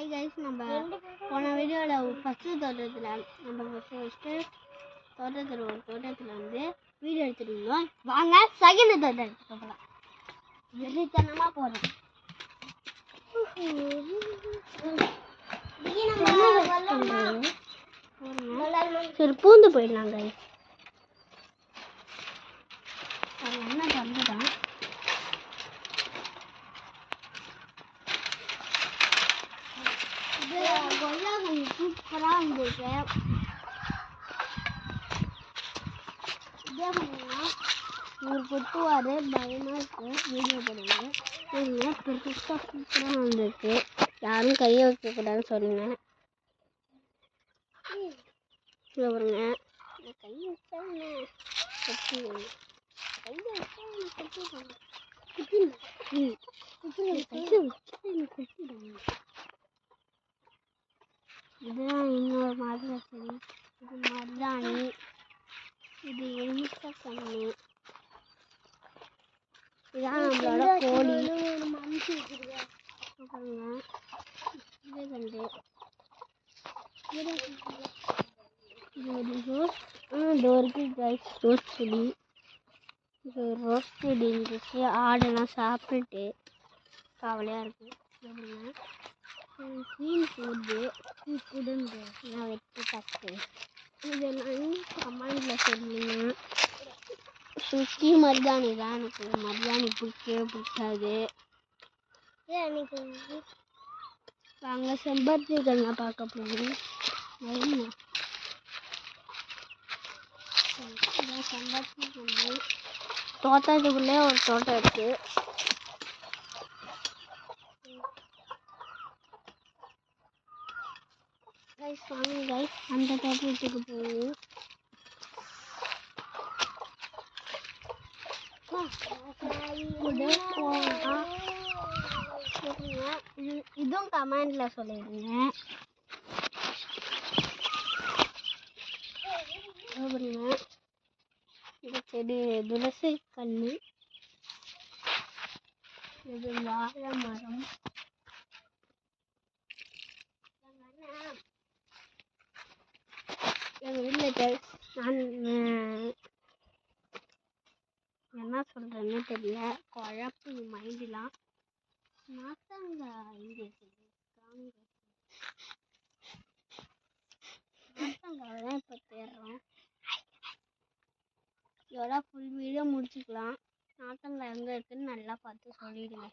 Hi guys, நம்ம போன வீடியோவில் ஃபஸ்ட்டு தோட்டத்தில் தோட்டத்தில் ஒரு தோட்டத்தில் வந்து வீடியோ எடுத்துகிட்டு இருந்தோம். வாங்க செகண்ட் தோட்டம் எடுத்துட்டு போகலாம். வெறித்தனமாக போகிறோம். சரி பூந்து போயிடலாம் கைஸ். அது என்ன பண்ணுறேன் கொய்யா கொஞ்சம் சூப்பராக இருந்துருக்கு. இதே பண்ணீங்கன்னா ஒரு கொத்துவார் பயமாக இருக்கு. வீடியோ போடுங்க. சரிங்க, பெருசாக சூப்பராக இருந்துருக்கு. யாரும் கையை வைக்கக்கூடாதுன்னு சொல்லுங்க. பாருங்க, கையை வச்சா கட்டி கையை வச்சா கட்டிடுவாங்க. இதுதான் இன்னொரு மாதிரி சரி. இது மருதாணி, இது எலுமிச்சை கண்ணு, இதான் நம்மளோட கோழி. பாருங்க, இதே கண்டு இது ஒரு ரோஸ். இது இருக்கு கைஸ், ரோஸ் செடி. இது ரோஸ் செடி இருந்துச்சு. ஆடெல்லாம் சாப்பிட்டுட்டு கவலையாக இருக்குது. மீன் போடுது கூப்பிடுங்க. நான் வெட்டி தட்டு இதெல்லாம் கமெண்டில் சொல்லுங்க. சுற்றி மருதாணி தான். எனக்கு மருதாணி பிடிக்கவே பிடிக்காது. வாங்க செம்பருத்திகள்லாம் பார்க்க போகிறோம். செம்பருத்திகள் தோட்டத்துக்குள்ளே ஒரு தோட்டம் இருக்குது. கைஸ் வாங்க கைஸ், அந்த தோட்டத்துக்கு போகும். இதுவும் கமெண்ட்ல சொல்லிடுங்க. இந்த செடி துளசி கண்ணு, இது வாழை மரம். எங்கள் வீட்டில் நான் என்ன சொல்கிறேன்னு தெரியல, குழப்பு மைண்டெலாம். நாத்தங்காய் இங்கே நாத்தங்காவை தான் இப்போ தேடுறோம். இதோட ஃபுல் வீடியோ முடிச்சுக்கலாம். நாத்தங்காய் எங்கே இருக்குதுன்னு நல்லா பார்த்து சொல்லிவிடுங்க.